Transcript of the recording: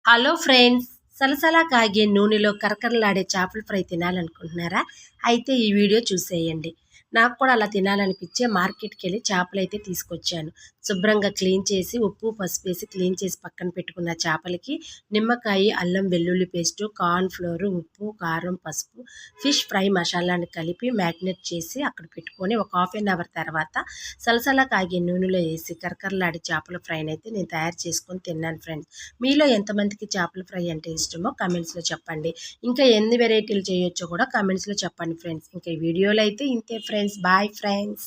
Hello friends, సలసలా కాగే నూనెలో కరకరలాడే చేపల ఫ్రై తినాలనుకుంటున్నారా? అయితే ఈ వీడియో చూసేయండి. నాకు కూడా అలా తినాలనిపించే మార్కెట్‌కెళ్ళి చేపలైతే తీసుకొచ్చాను. శుభ్రంగా క్లీన్ చేసి, ఉప్పు, పసుపేసి క్లీన్ చేసి పక్కన పెట్టుకున్న చేపలకి నిమ్మకాయి, అల్లం వెల్లుల్లి పేస్టు, కార్న్ ఫ్లోర్, ఉప్పు, కారం, పసుపు, ఫిష్ ఫ్రై మసాలాని కలిపి మ్యాగ్నేట్ చేసి అక్కడ పెట్టుకొని ఒక హాఫ్ ఎన్ అవర్ తర్వాత సలసలా కాగే నూనెలో ఏసి కరకరలాడే చేపల ఫ్రైనైతే నేను తయారు చేసుకొని తిన్నాను ఫ్రెండ్స్. మీలో ఎంతమందికి చేపల ఫ్రై అంటే ఇష్టమో కామెంట్స్‌లో చెప్పండి. ఇంకా ఎన్ని వెరైటీలు చేయొచ్చో కూడా కామెంట్స్‌లో చెప్పండి ఫ్రెండ్స్. ఇంకా ఈ వీడియోలో అయితే ఇంతే ఫ్రెండ్స్. Bye friends.